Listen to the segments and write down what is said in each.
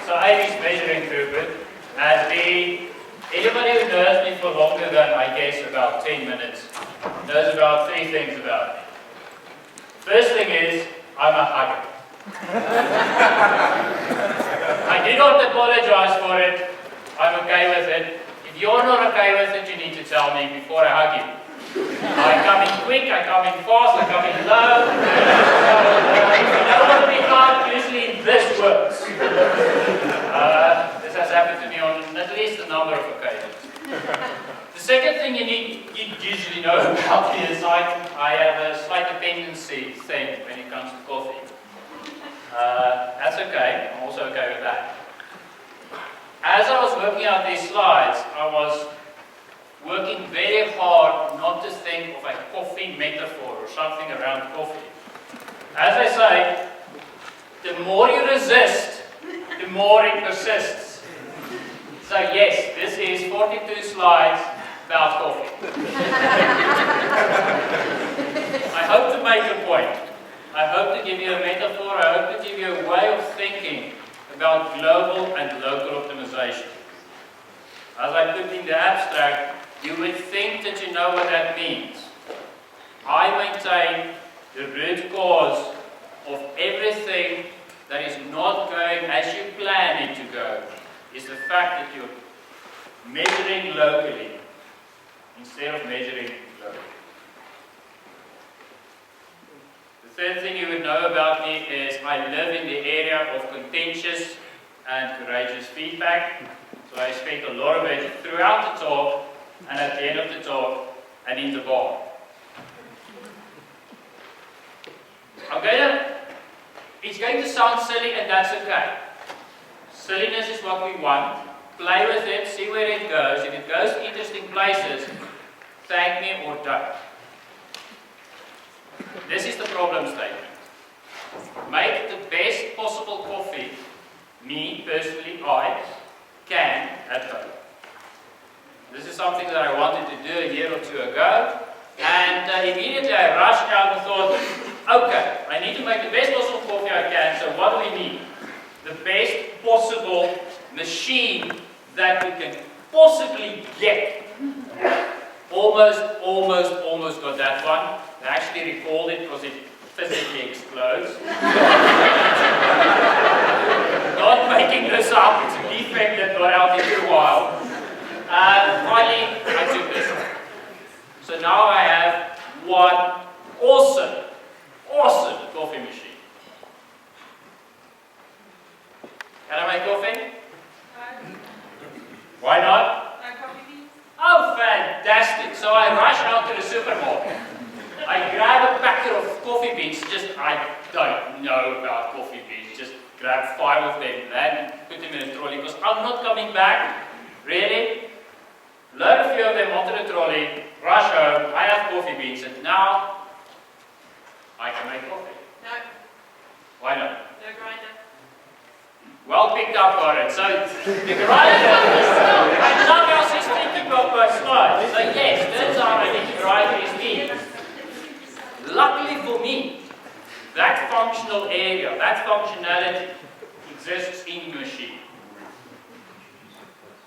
So A is measuring throughput, and B, anybody who knows me for longer than I guess about 10 minutes knows about 3 things about me. First thing is, I'm a hugger. I do not apologize for it. I'm okay with it. If you're not okay with it, you need to tell me before I hug you. I come in quick, I come in fast, I come in low. If you don't want to be hard, usually this works. This has happened to me on at least a number of occasions. The second thing you usually know about me is I have a slight dependency thing when it comes to coffee. That's okay, I'm also okay with that. As I was working out these slides, I was working very hard not to think of a coffee metaphor or something around coffee. As I say, the more you resist, the more it persists. So yes, this is 42 slides about coffee. I hope to make a point. I hope to give you a metaphor. I hope to give you a way of thinking about global and local optimization. As I put in the abstract, you would think that you know what that means. I maintain the root cause of everything that is not going as you plan it to go is the fact that you're measuring locally instead of measuring globally. The third thing you would know about me is I live in the area of contentious and courageous feedback. So I spent a lot of it throughout the talk and at the end of the talk and in the bar. It's going to sound silly, and that's okay. Silliness is what we want. Play with it, see where it goes. If it goes to interesting places, thank me or don't. This is the problem statement. Make the best possible coffee, me personally, I can at home. This is something that I wanted to do a year or two ago, and immediately I rushed out and thought, okay, I need to make the best possible coffee I can, so what do we need? The best possible machine that we can possibly get. Almost got that one. I actually recalled it because it physically explodes. Not making this up, it's a defect that got out into the wild. Finally, I took this one. So now I have one awesome coffee machine. Can I make coffee? No. Why not? No coffee beans? Oh, fantastic. So I rush out to the supermarket. I grab a packet of coffee beans, I don't know about coffee beans, just grab 5 of them and put them in a trolley because I'm not coming back. Really? Load a few of them onto the trolley, rush home, I have coffee beans, and now I can make coffee. No. Why not? No grinder. Well picked up on it. So the grinder, I love how she's thinking about my slides. So yes, turns out I need to grind these beans. Luckily for me, that functional area, that functionality exists in the machine.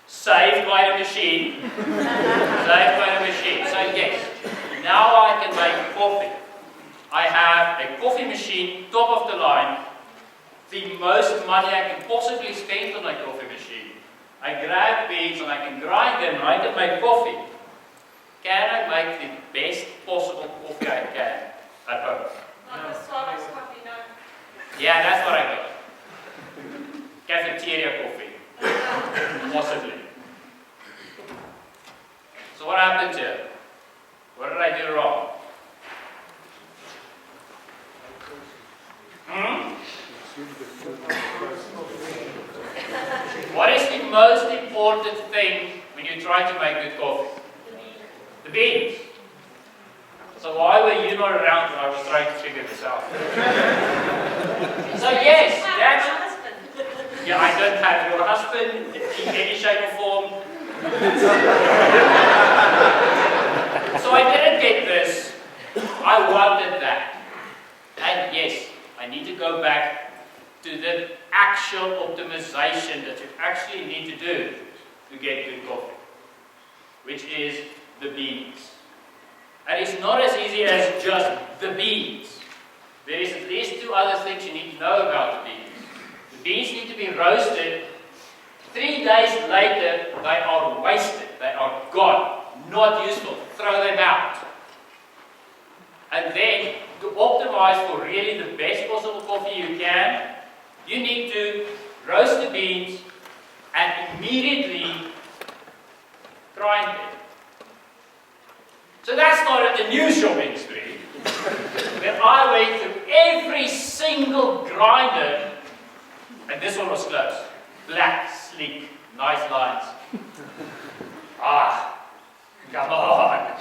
Saved by the machine. Saved by the machine. So yes, now I can make coffee. I have a coffee machine, top of the line, the most money I can possibly spend on a coffee machine. I grab beans and I can grind them and I can make coffee. Can I make the best possible coffee I can at home? Not the Starbucks coffee, no. Yeah, that's what I got. Cafeteria coffee. Possibly. So what happened here? What did I do wrong? What is the most important thing when you try to make good coffee? The beans. So why were you not around when I was trying to figure this out? So yes, that's... Yeah, I don't have your husband in any shape or form. So I didn't get this. I wanted that. And yes, I need to go back to the actual optimization that you actually need to do to get good coffee, which is the beans. And it's not as easy as just the beans. There is at least two other things you need to know about the beans. The beans need to be roasted. 3 days later, they are wasted. They are gone. Not useful. Throw them out. And then, to optimize for really the best possible coffee you can, you need to roast the beans and immediately grind them. So that started a new shopping spree, where I went through every single grinder, and this one was close. Black, sleek, nice lines. Ah, come on.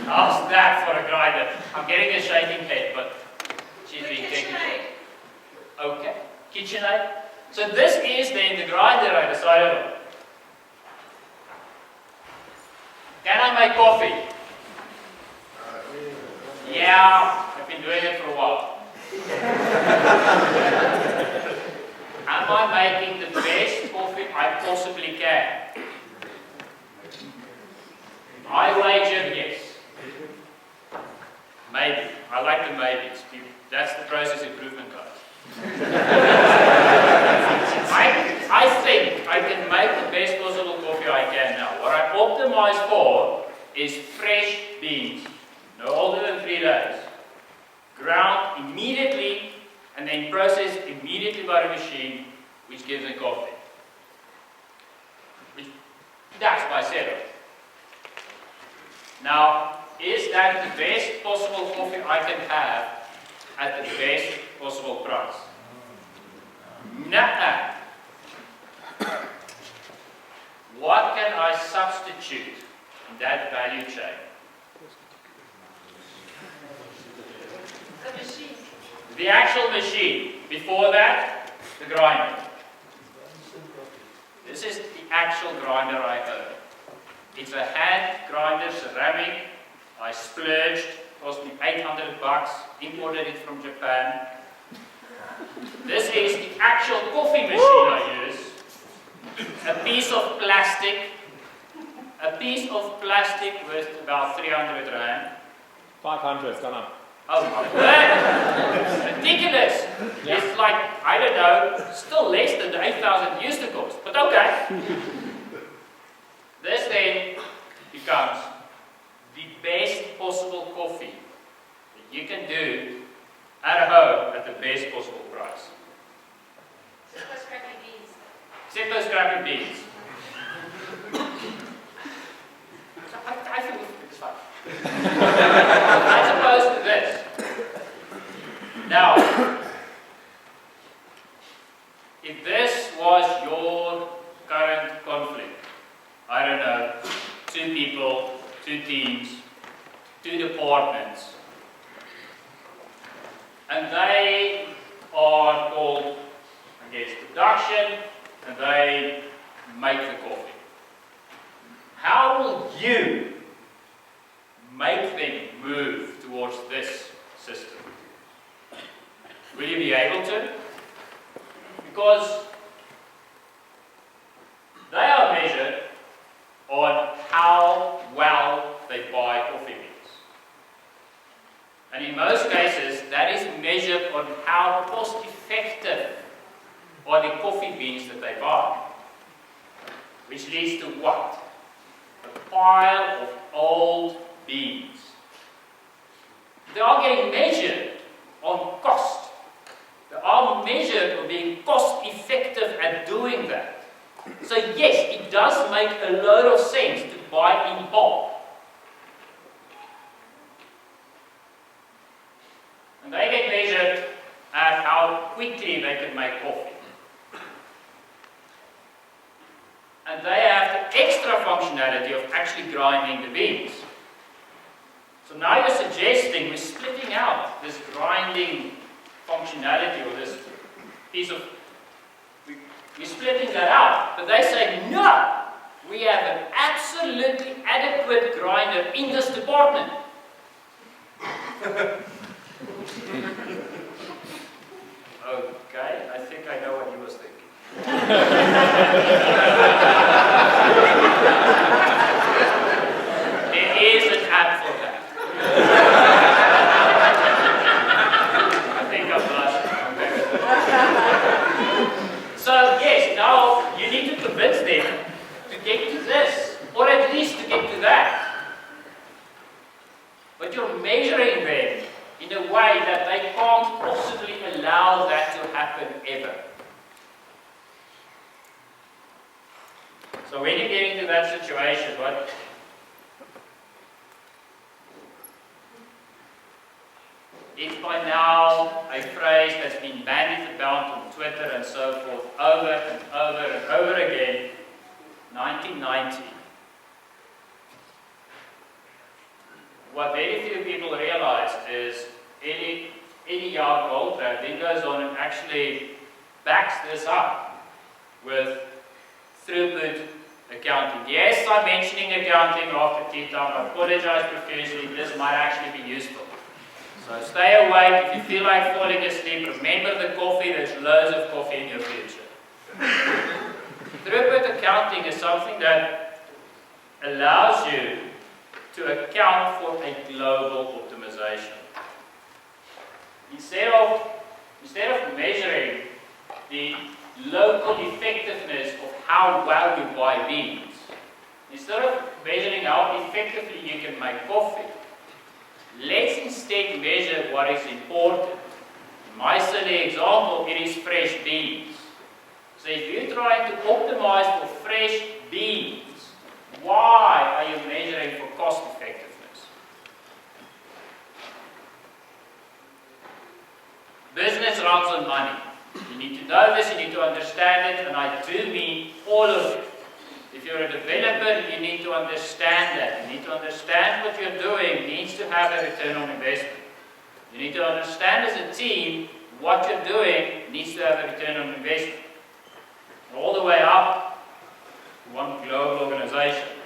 How's that for a grinder? I'm getting a shaking head, but she's being technical. Okay, KitchenAid. So this is then the grinder I decided on. Can I make coffee? Yeah, I've been doing it for a while. Am I making the best coffee I possibly can? I wager yes. Maybe. I like the maybes. That's the process improvement guys. I think I can make the best possible coffee I can now. What I optimize for is fresh beans. No older than 3 days. Ground immediately and then processed immediately by the machine, which gives me coffee. That's my setup. Now, is that the best possible coffee I can have at the best possible price? Nuh-uh. What can I substitute in that value chain? The machine. The actual machine. Before that, the grinder. This is the actual grinder I own. It's a hand grinder, ceramic. I splurged, cost me $800, imported it from Japan. This is the actual coffee machine I use. A piece of plastic worth about 300 rand. 500, it's gone up. Oh my word! Ridiculous! Yeah. It's like, I don't know, still less than the 8,000 used to cost, but okay. This then becomes the best possible coffee that you can do at home at the best possible price. Except those crappy beans. Except those crappy beans. I feel it's fine. As opposed to this. Now, if this was your current conflict, I don't know, 2 people, 2 teams, 2 departments, and they are called, I guess, production, and they make the coffee. How will you make them move towards this system? Will you be able to? Because they are measured on how well they buy coffee beans. And in most cases, that is measured on how cost-effective are the coffee beans that they buy. Which leads to what? A pile of old beans. They are getting measured on cost. They are measured on being cost-effective at doing that. So yes, it does make a lot of sense to buy in bulk. And they get measured at how quickly they can make coffee. And they have the extra functionality of actually grinding the beans. So now you're suggesting we're splitting out this grinding functionality or this piece of, we're splitting that out. But they say, no, we have an absolutely adequate grinder in this department. Okay. Okay, I think I know what he was thinking. There is an app for that. I think I'm blushing. So yes, now you need to convince them to get to this, or at least to get to that. But you're measuring them in a way that they can't possibly allow that to happen ever. So when you get into that situation, what? It's by now a phrase that's been bandied about on Twitter and so forth over and over and over again. 1990. What very few people realize is any young ultra then goes on and actually backs this up with throughput accounting. Yes, I'm mentioning accounting after tea time. I apologize profusely. This might actually be useful. So stay awake. If you feel like falling asleep, remember the coffee. There's loads of coffee in your future. Throughput accounting is something that allows you to account for a global optimization. Instead of measuring the local effectiveness of how well you buy beans, instead of measuring how effectively you can make coffee, let's instead measure what is important. In my silly example, it is fresh beans. So if you're trying to optimize for fresh beans, why are you measuring for cost effectiveness? Business runs on money. You need to know this, you need to understand it, and I do mean all of it. If you're a developer, you need to understand that. You need to understand what you're doing needs to have a return on investment. You need to understand as a team what you're doing needs to have a return on investment. All the way up to one global organization.